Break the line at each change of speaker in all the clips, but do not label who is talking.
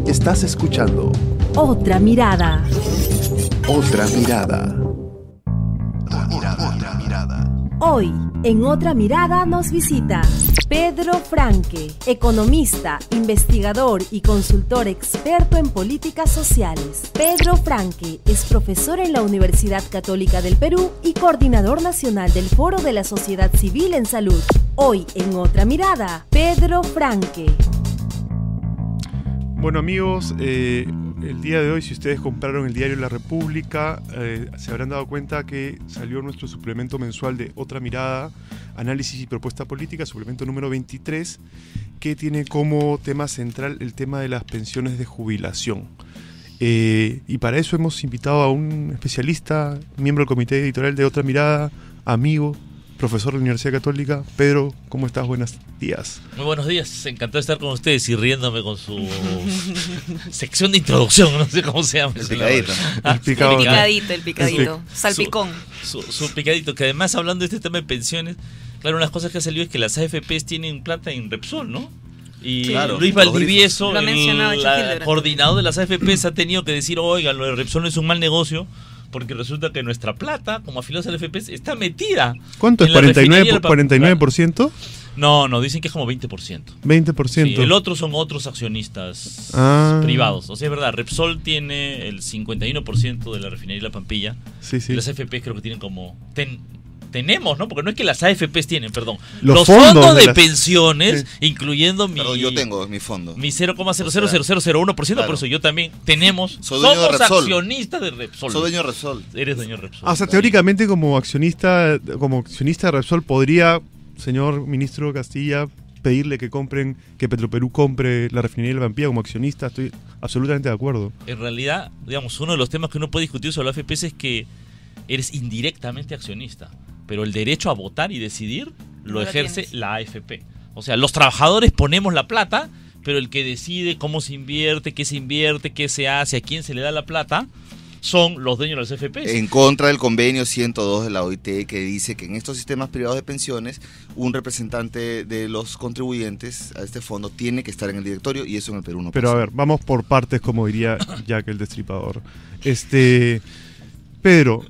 Estás escuchando
Otra Mirada.
Otra Mirada. Otra Mirada.
Hoy, en Otra Mirada nos visita Pedro Franque, economista, investigador y consultor experto en políticas sociales. Pedro Franque es profesor en la Universidad Católica del Perú y coordinador nacional del Foro de la Sociedad Civil en Salud. Hoy, en Otra Mirada, Pedro Franque.
Bueno, amigos, el día de hoy, si ustedes compraron el diario La República, se habrán dado cuenta que salió nuestro suplemento mensual de Otra Mirada, Análisis y Propuesta Política, suplemento número 23, que tiene como tema central el tema de las pensiones de jubilación. Y para eso hemos invitado a un especialista, miembro del comité editorial de Otra Mirada, amigo, profesor de la Universidad Católica. Pedro, ¿cómo estás? Buenos días.
Muy buenos días, encantado de estar con ustedes y riéndome con su sección de introducción, no sé cómo se llama.
El picadito.
El picadito. Salpicón.
Su picadito, que además hablando de este tema de pensiones, claro, una de las cosas que ha salido es que las AFPs tienen plata en Repsol, ¿no? Y claro, Luis Valdivieso, el coordinador de las AFPs, ha tenido que decir, oigan, lo de Repsol no es un mal negocio, porque resulta que nuestra plata, como afiliados al FP, está metida.
¿Cuánto es? ¿49%?
No, dicen que es como 20%.
20%.
Sí, el otro son otros accionistas privados. O sea, es verdad, Repsol tiene el 51% de la refinería de La Pampilla.
Sí.
Y las AFPs creo que tienen como... Tenemos, ¿no? Porque no es que las AFPs tienen, perdón.
Los
fondos de pensiones, incluyendo mi...
Perdón, yo tengo mi fondo.
Mi 0,000001%, claro. Por eso yo también tenemos... Somos accionistas de Repsol.
Soy dueño de Repsol.
Eres dueño de Repsol.
O sea, teóricamente como accionista de Repsol podría, señor ministro Castilla, pedirle que Petroperú compre la refinería de La Pampilla como accionista. Estoy absolutamente de acuerdo.
En realidad, digamos, uno de los temas que uno puede discutir sobre la AFPs es que eres indirectamente accionista, pero el derecho a votar y decidir lo ejerce la AFP. O sea, los trabajadores ponemos la plata, pero el que decide cómo se invierte, qué se hace, a quién se le da la plata, son los dueños de las AFPs.
En contra del convenio 102 de la OIT, que dice que en estos sistemas privados de pensiones, un representante de los contribuyentes a este fondo tiene que estar en el directorio, y eso en el Perú no pasa.
Pero a ver, vamos por partes, como diría Jack el Destripador. Pedro,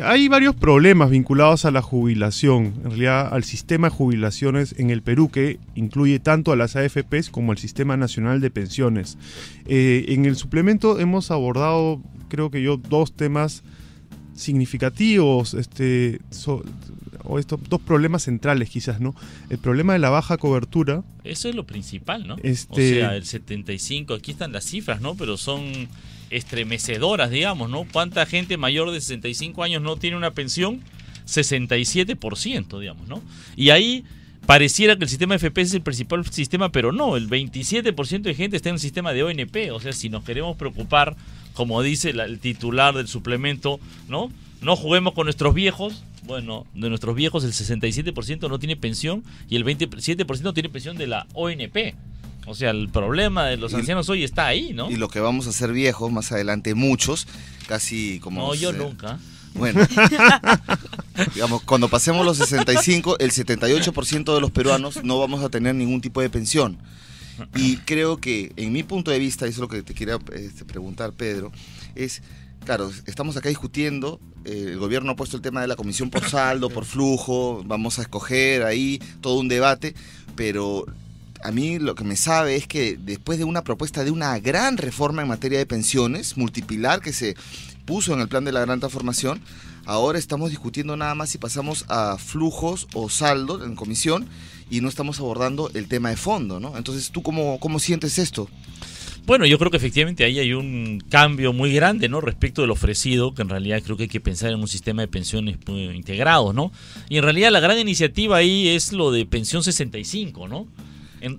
hay varios problemas vinculados a la jubilación, en realidad al sistema de jubilaciones en el Perú, que incluye tanto a las AFPs como al Sistema Nacional de Pensiones. En el suplemento hemos abordado, creo que dos temas significativos, dos problemas centrales quizás, ¿no? El problema de la baja cobertura.
Eso es lo principal, ¿no? O sea, el 75, aquí están las cifras, ¿no? Pero son estremecedoras, digamos, ¿no? ¿Cuánta gente mayor de 65 años no tiene una pensión? 67%, digamos, ¿no? Y ahí pareciera que el sistema de FP es el principal sistema, pero no, el 27% de gente está en el sistema de ONP. O sea, si nos queremos preocupar, como dice el titular del suplemento, ¿no? No juguemos con nuestros viejos. Bueno, de nuestros viejos el 67% no tiene pensión y el 27% tiene pensión de la ONP. O sea, el problema de los ancianos hoy está ahí, ¿no?
Y lo que vamos a hacer viejos, más adelante muchos, casi como...
No, yo nunca.
Bueno, digamos, cuando pasemos los 65, el 78% de los peruanos no vamos a tener ningún tipo de pensión. Y creo que, en mi punto de vista, eso es lo que te quería preguntar, Pedro, es... Claro, estamos acá discutiendo, el gobierno ha puesto el tema de la comisión por saldo, por flujo, vamos a escoger ahí todo un debate, pero a mí lo que me sabe es que después de una propuesta de una gran reforma en materia de pensiones, multipilar, que se puso en el plan de la gran transformación, ahora estamos discutiendo nada más si pasamos a flujos o saldo en comisión y no estamos abordando el tema de fondo, ¿no? Entonces, ¿tú cómo sientes esto?
Bueno, yo creo que efectivamente ahí hay un cambio muy grande, ¿no? Respecto del ofrecido, que en realidad creo que hay que pensar en un sistema de pensiones integrados, ¿no? Y en realidad la gran iniciativa ahí es lo de pensión 65, ¿no?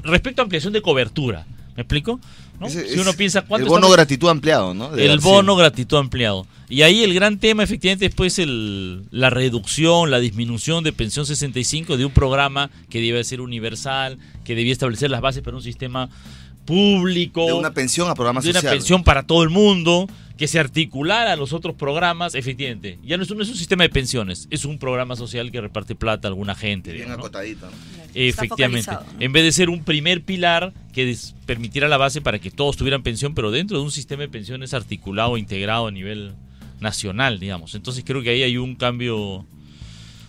Respecto a ampliación de cobertura, ¿me explico? ¿No? Si uno piensa cuánto...
El bono gratitud ampliado, ¿no?
El bono gratitud ampliado. Y ahí el gran tema efectivamente después la reducción, la disminución de pensión 65 de un programa que debe ser universal, que debía establecer las bases para un sistema público,
de una pensión a programas sociales,
de una pensión para todo el mundo, que se articulara a los otros programas, efectivamente, ya no es un sistema de pensiones, es un programa social que reparte plata a alguna gente.
Bien acotadito, ¿no?
Efectivamente, en vez de ser un primer pilar que permitiera la base para que todos tuvieran pensión, pero dentro de un sistema de pensiones articulado, integrado a nivel nacional, digamos. Entonces creo que ahí hay un cambio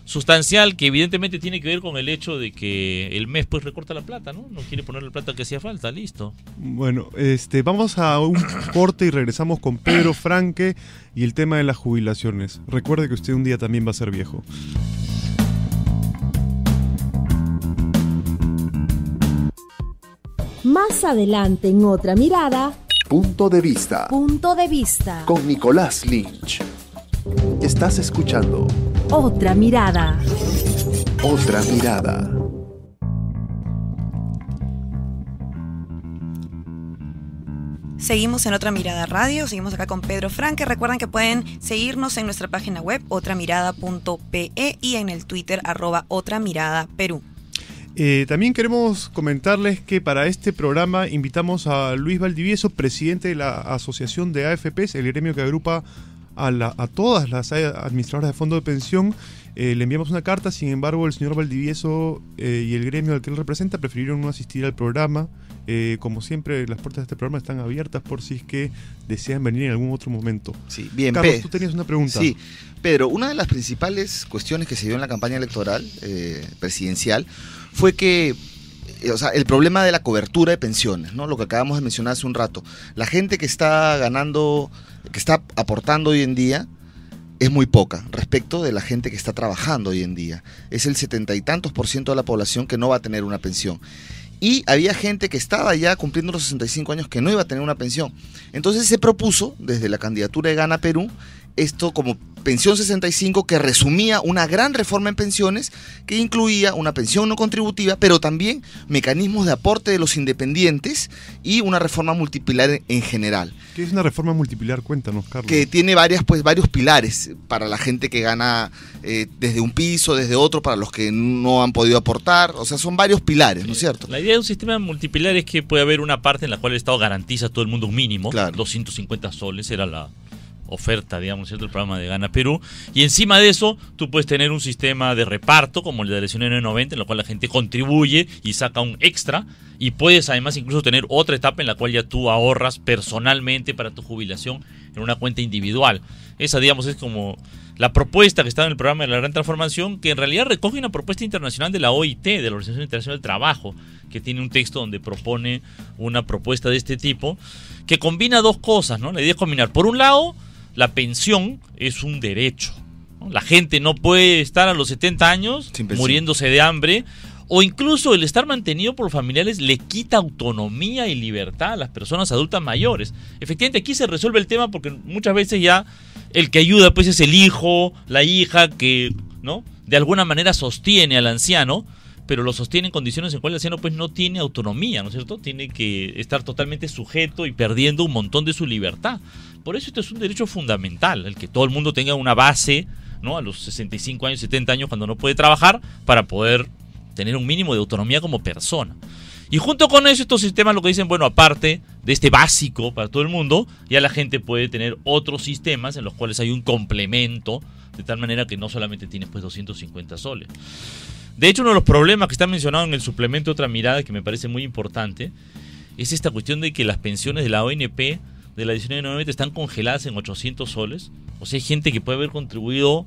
sustancial que evidentemente tiene que ver con el hecho de que el MES pues recorta la plata, ¿no? No quiere poner la plata que hacía falta, listo.
Bueno, vamos a un corte y regresamos con Pedro Franque y el tema de las jubilaciones. Recuerde que usted un día también va a ser viejo.
Más adelante en Otra Mirada.
Punto de vista.
Punto de vista.
Con Nicolás Lynch. Estás escuchando
Otra Mirada.
Otra Mirada.
Seguimos en Otra Mirada Radio, seguimos acá con Pedro Franque. Recuerden que pueden seguirnos en nuestra página web otramirada.pe y en el Twitter @otramiradaperú.
También queremos comentarles que para este programa invitamos a Luis Valdivieso, presidente de la Asociación de AFPs, el gremio que agrupa a todas las administradoras de fondo de pensión. Le enviamos una carta, sin embargo el señor Valdivieso y el gremio al que él representa prefirieron no asistir al programa. Como siempre, las puertas de este programa están abiertas por si es que desean venir en algún otro momento.
Sí, bien,
Carlos, tú tenías una pregunta.
Sí, Pedro, una de las principales cuestiones que se dio en la campaña electoral presidencial fue que, el problema de la cobertura de pensiones, ¿no? Lo que acabamos de mencionar hace un rato. La gente que está ganando, que está aportando hoy en día, es muy poca respecto de la gente que está trabajando hoy en día. Es el 70 y tantos % de la población que no va a tener una pensión. Y había gente que estaba ya cumpliendo los 65 años que no iba a tener una pensión. Entonces se propuso, desde la candidatura de Gana Perú, esto como Pensión 65, que resumía una gran reforma en pensiones que incluía una pensión no contributiva, pero también mecanismos de aporte de los independientes y una reforma multipilar en general.
¿Qué es una reforma multipilar? Cuéntanos, Carlos.
Que tiene varios pilares para la gente que gana desde un piso, desde otro, para los que no han podido aportar. O sea, son varios pilares, ¿no es cierto?
La idea de un sistema multipilar es que puede haber una parte en la cual el Estado garantiza a todo el mundo un mínimo. Claro. 250 soles era la oferta, digamos, ¿cierto? El programa de Gana Perú. Y encima de eso, tú puedes tener un sistema de reparto, como el de la elección en el 90, en el cual la gente contribuye y saca un extra. Y puedes además incluso tener otra etapa en la cual ya tú ahorras personalmente para tu jubilación en una cuenta individual. Esa, digamos, es como la propuesta que está en el programa de la Gran Transformación, que en realidad recoge una propuesta internacional de la OIT, de la Organización Internacional del Trabajo, que tiene un texto donde propone una propuesta de este tipo, que combina dos cosas, ¿no? La idea es combinar, por un lado, la pensión es un derecho, ¿no? La gente no puede estar a los 70 años muriéndose de hambre, o incluso el estar mantenido por los familiares le quita autonomía y libertad a las personas adultas mayores. Efectivamente, aquí se resuelve el tema porque muchas veces ya el que ayuda pues es el hijo, la hija que, ¿no?, de alguna manera sostiene al anciano, pero lo sostiene en condiciones en las cuales el anciano pues no tiene autonomía, ¿no es cierto? Tiene que estar totalmente sujeto y perdiendo un montón de su libertad. Por eso esto es un derecho fundamental, el que todo el mundo tenga una base, ¿no?, a los 65 años, 70 años cuando no puede trabajar, para poder tener un mínimo de autonomía como persona. Y junto con eso, estos sistemas lo que dicen, bueno, aparte de este básico para todo el mundo, ya la gente puede tener otros sistemas en los cuales hay un complemento, de tal manera que no solamente tienes pues 250 soles. De hecho, uno de los problemas que está mencionado en el suplemento Otra Mirada, que me parece muy importante, es esta cuestión de que las pensiones de la ONP de la 1990 están congeladas en 800 soles. O sea, hay gente que puede haber contribuido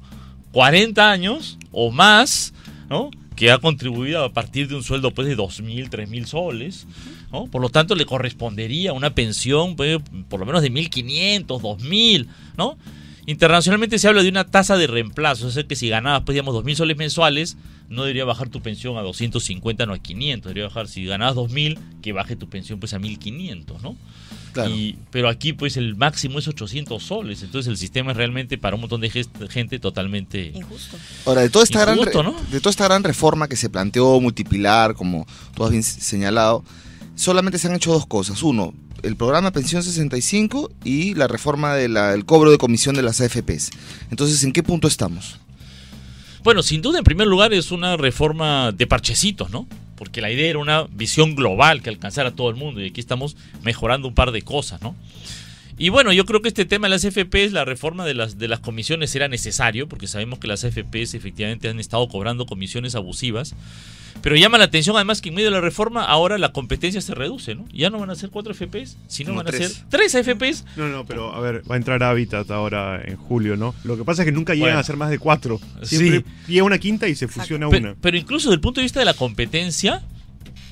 40 años o más, ¿no?, que ha contribuido a partir de un sueldo pues de 2.000, 3.000 soles, ¿no? Por lo tanto, le correspondería una pensión pues, por lo menos de 1.500, 2.000, ¿no? Internacionalmente se habla de una tasa de reemplazo, o sea que si ganabas pues, digamos, 2.000 soles mensuales, no debería bajar tu pensión a 250, no a 500, debería bajar, si ganabas 2.000, que baje tu pensión pues a 1.500, ¿no? Claro. Pero aquí pues el máximo es 800 soles, entonces el sistema es realmente para un montón de gente totalmente
injusto.
Ahora, de toda esta
¿no?
gran reforma que se planteó multipilar, como tú has bien señalado, solamente se han hecho dos cosas. Uno, el programa Pensión 65 y la reforma del cobro de comisión de las AFPs. Entonces, ¿en qué punto estamos?
Bueno, sin duda, en primer lugar, es una reforma de parchecitos, ¿no? Porque la idea era una visión global que alcanzara a todo el mundo y aquí estamos mejorando un par de cosas, ¿no? Y bueno, yo creo que este tema de las AFPs, la reforma de las comisiones era necesario, porque sabemos que las AFPs efectivamente han estado cobrando comisiones abusivas. Pero llama la atención además que en medio de la reforma ahora la competencia se reduce, ¿no? Ya no van a ser 4 AFPs, sino van a ser 3 AFPs.
No, pero a ver, va a entrar Habitat ahora en julio, ¿no? Lo que pasa es que nunca llegan a ser más de 4. Siempre llega una quinta y se fusiona una.
Pero incluso desde el punto de vista de la competencia,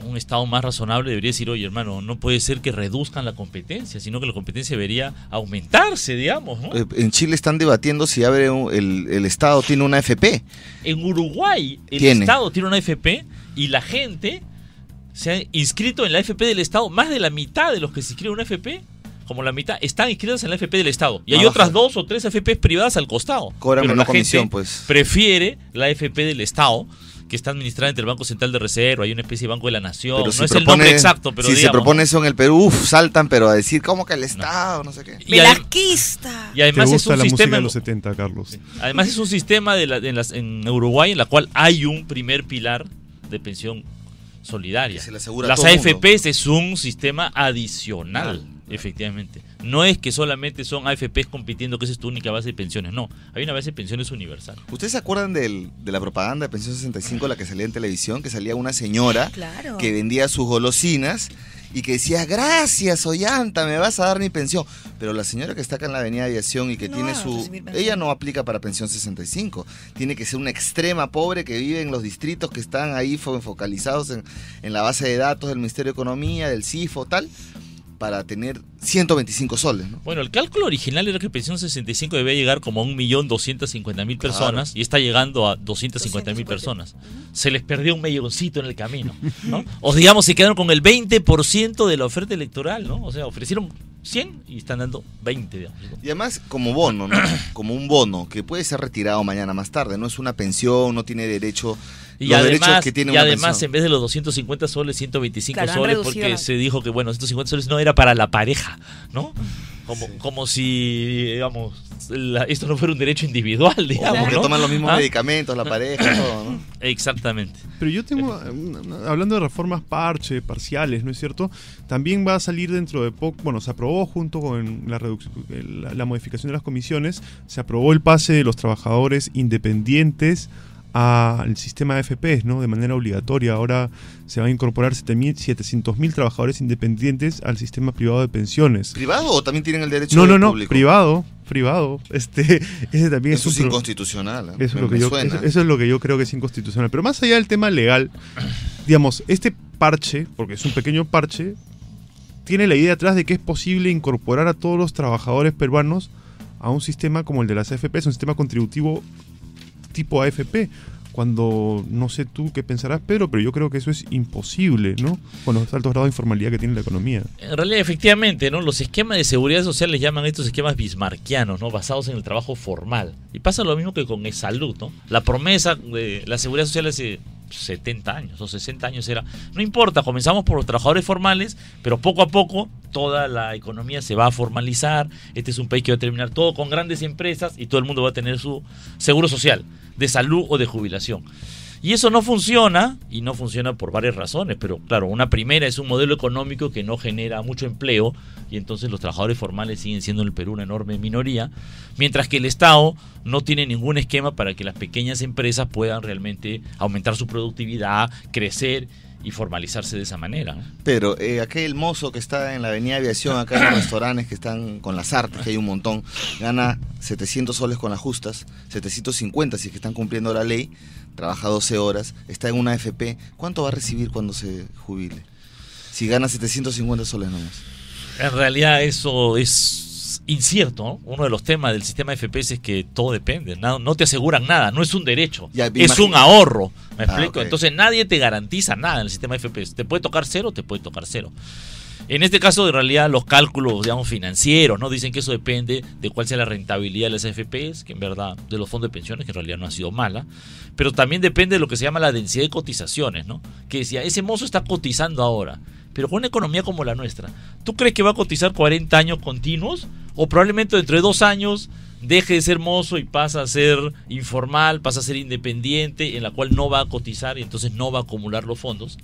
un Estado más razonable debería decir, oye, hermano, no puede ser que reduzcan la competencia, sino que la competencia debería aumentarse, digamos, ¿no?
En Chile están debatiendo si abre el Estado tiene una AFP.
En Uruguay el Estado tiene una AFP y la gente se ha inscrito en la AFP del Estado. Más de la mitad de los que se inscriben en una AFP, como la mitad, están inscritos en la AFP del Estado. Y hay otras 2 o 3 AFPs privadas al costado.
Cobran
pero
una
la
comisión,
gente
pues.
prefiere la AFP del Estado, que está administrada entre el Banco Central de Reserva, hay una especie de Banco de la Nación, pero no es el nombre exacto, pero
si
digamos,
se propone eso en el Perú, saltan, pero a decir, ¿cómo que el Estado? No sé qué.
Velasquista.
Y además
¿Te gusta
es un
la
sistema
música de los 70, Carlos?
Sí. Además es un sistema en Uruguay en la cual hay un primer pilar de pensión solidaria. Las AFPs es un sistema adicional, efectivamente. No es que solamente son AFPs compitiendo, que esa es tu única base de pensiones. No, hay una base de pensiones universal.
¿Ustedes se acuerdan de la propaganda de Pensión 65, la que salía en televisión? Que salía una señora que vendía sus golosinas y que decía, gracias, Ollanta, me vas a dar mi pensión. Pero la señora que está acá en la Avenida Aviación y que tiene ella no aplica para Pensión 65. Tiene que ser una extrema pobre que vive en los distritos que están ahí focalizados en la base de datos del Ministerio de Economía, del CIFO, tal, para tener 125 soles, ¿no?
Bueno, el cálculo original era que Pensión 65 debía llegar como a 1.250.000 personas, y está llegando a 250.000 personas. Se les perdió un milloncito en el camino, ¿no? O digamos, se quedaron con el 20% de la oferta electoral, ¿no? O sea, ofrecieron 100 y están dando 20, digamos.
Y además como bono, ¿no? Como un bono que puede ser retirado mañana más tarde, no es una pensión, no tiene derecho.
Y además, en vez de los 250 soles, 125 soles, porque se dijo que, bueno, 150 soles no era para la pareja, ¿no? Como si, digamos, esto no fuera un derecho individual, digamos,
porque
¿no?
toman los mismos medicamentos, la pareja, todo, ¿no?
Exactamente.
Pero yo tengo, hablando de reformas parciales, ¿no es cierto? También va a salir dentro de poco, bueno, se aprobó junto con la modificación de las comisiones, se aprobó el pase de los trabajadores independientes al sistema de AFPs, ¿no? De manera obligatoria. Ahora se van a incorporar 700.000 trabajadores independientes al sistema privado de pensiones.
¿Privado o también tienen el derecho
público?
No,
privado. Ese también
eso es inconstitucional.
Eso es lo que yo creo que es inconstitucional. Pero más allá del tema legal, digamos, este parche, porque es un pequeño parche, tiene la idea atrás de que es posible incorporar a todos los trabajadores peruanos a un sistema como el de las AFPs, un sistema contributivo tipo AFP, cuando no sé tú qué pensarás, Pedro, pero yo creo que eso es imposible, ¿no? Con los altos grados de informalidad que tiene la economía.
En realidad, efectivamente, ¿no? Los esquemas de seguridad social les llaman estos esquemas bismarckianos, ¿no? Basados en el trabajo formal. Y pasa lo mismo que con Salud, ¿no? La promesa de la seguridad social hace 70 años o 60 años era, no importa, comenzamos por los trabajadores formales, pero poco a poco toda la economía se va a formalizar. Este es un país que va a terminar todo con grandes empresas y todo el mundo va a tener su seguro social, de salud o de jubilación. Y eso no funciona, y no funciona por varias razones, pero claro, una primera es un modelo económico que no genera mucho empleo, y entonces los trabajadores formales siguen siendo en el Perú una enorme minoría, mientras que el Estado no tiene ningún esquema para que las pequeñas empresas puedan realmente aumentar su productividad, crecer y formalizarse de esa manera, ¿no?
Pero aquel mozo que está en la Avenida Aviación, acá en los restaurantes que están con las artes, que hay un montón, gana 700 soles con las justas, 750 si es que están cumpliendo la ley, trabaja 12 horas, está en una AFP. ¿Cuánto va a recibir cuando se jubile? Si gana 750 soles nomás.
En realidad eso es incierto, ¿no? Uno de los temas del sistema de AFP es que todo depende, no te aseguran nada, no es un derecho, es un ahorro, ¿me explico? Okay. Entonces nadie te garantiza nada en el sistema de AFP, te puede tocar cero, te puede tocar cero. En este caso, en realidad, los cálculos, digamos, financieros, ¿no? Dicen que eso depende de cuál sea la rentabilidad de las AFPs, que en verdad, de los fondos de pensiones, que en realidad no ha sido mala, pero también depende de lo que se llama la densidad de cotizaciones, ¿no? Que decía, ese mozo está cotizando ahora, pero con una economía como la nuestra, ¿tú crees que va a cotizar 40 años continuos? O probablemente dentro de 2 años deje de ser mozo y pasa a ser informal, pasa a ser independiente, en la cual no va a cotizar y entonces no va a acumular los fondos.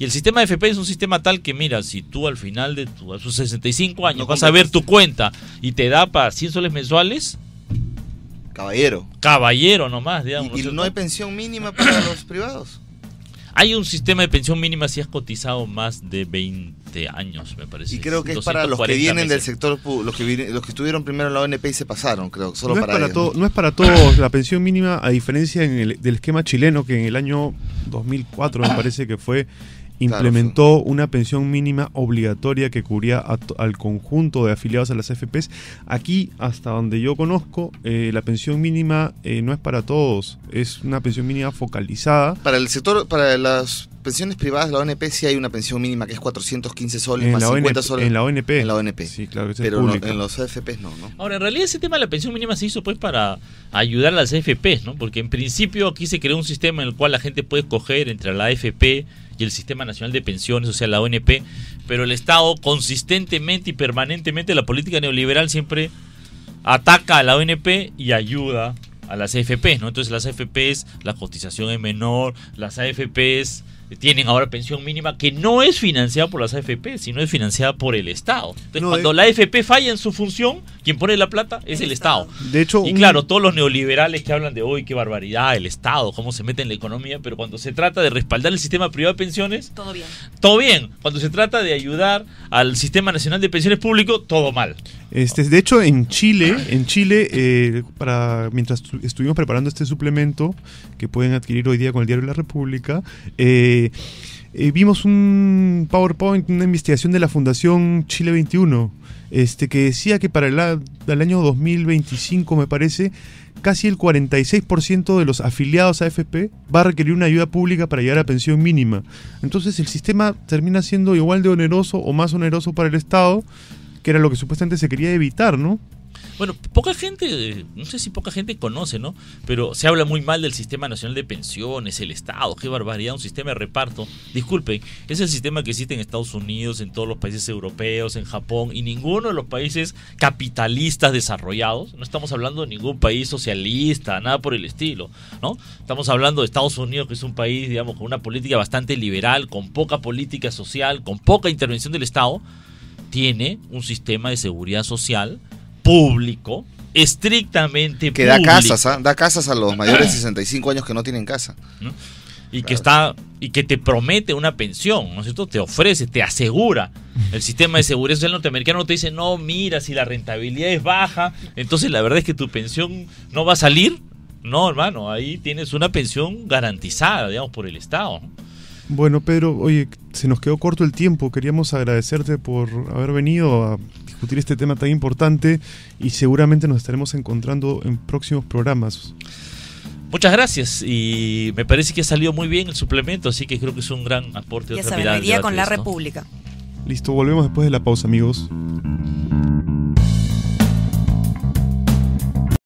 Y el sistema de AFP es un sistema tal que, mira, si tú al final de a sus 65 años vas a ver tu cuenta y te da para 100 soles mensuales... Caballero nomás, digamos.
¿Y no hay pensión mínima para los privados?
Hay un sistema de pensión mínima si has cotizado más de 20 años, me parece.
Y creo que es para los que vienen del sector público, los que estuvieron primero en la ONP y se pasaron, creo, solo
no
para ellos.
No es para todos la pensión mínima, a diferencia del esquema chileno, que en el año 2004 me parece que fue, implementó una pensión mínima obligatoria que cubría al conjunto de afiliados a las AFPs. Aquí, hasta donde yo conozco, la pensión mínima no es para todos, es una pensión mínima focalizada.
Para el sector, para las pensiones privadas de la ONP sí hay una pensión mínima que es 415 soles
en
más
la
50 soles.
En la ONP.
En la ONP.
Sí, claro, que
pero en los AFPs no.
Ahora, en realidad ese tema de la pensión mínima se hizo pues para ayudar a las AFPs, ¿no? Porque en principio aquí se creó un sistema en el cual la gente puede escoger entre la AFP y el Sistema Nacional de Pensiones, o sea, la ONP, pero el Estado consistentemente y permanentemente, la política neoliberal siempre ataca a la ONP y ayuda a las AFPs, ¿no? Entonces las AFPs, la cotización es menor, las AFPs tienen ahora pensión mínima que no es financiada por las AFP, sino es financiada por el Estado. Entonces, cuando la AFP falla en su función, quien pone la plata es el Estado.
De hecho,
y claro, todos los neoliberales que hablan de hoy, qué barbaridad, el Estado, cómo se mete en la economía, pero cuando se trata de respaldar el sistema privado de pensiones,
todo bien.
Todo bien. Cuando se trata de ayudar al Sistema Nacional de Pensiones Público, todo mal.
De hecho, en Chile, mientras estuvimos preparando este suplemento que pueden adquirir hoy día con el Diario de la República, vimos un PowerPoint, una investigación de la Fundación Chile 21, que decía que para el año 2025, me parece, casi el 46% de los afiliados a AFP va a requerir una ayuda pública para llegar a pensión mínima. Entonces el sistema termina siendo igual de oneroso o más oneroso para el Estado, que era lo que supuestamente se quería evitar, ¿no?
Bueno, poca gente, no sé si poca gente conoce, ¿no? Pero se habla muy mal del Sistema Nacional de Pensiones, el Estado, qué barbaridad, un sistema de reparto. Disculpen, es el sistema que existe en Estados Unidos, en todos los países europeos, en Japón, y ninguno de los países capitalistas desarrollados. No estamos hablando de ningún país socialista, nada por el estilo, ¿no? Estamos hablando de Estados Unidos, que es un país, digamos, con una política bastante liberal, con poca política social, con poca intervención del Estado. Tiene un sistema de seguridad social público, estrictamente
que
público.
Da casas a los mayores de 65 años que no tienen casa,
¿no? Y que te promete una pensión, ¿no es cierto? Te ofrece, te asegura. El sistema de seguridad social norteamericano te dice, no, mira, si la rentabilidad es baja, entonces la verdad es que tu pensión no va a salir. No, hermano, ahí tienes una pensión garantizada, digamos, por el Estado, ¿no?
Bueno, Pedro, oye, se nos quedó corto el tiempo. Queríamos agradecerte por haber venido a discutir este tema tan importante y seguramente nos estaremos encontrando en próximos programas.
Muchas gracias, y me parece que ha salido muy bien el suplemento, así que creo que es un gran aporte.
Ya saben, hoy día con La República.
Listo, volvemos después de la pausa, amigos.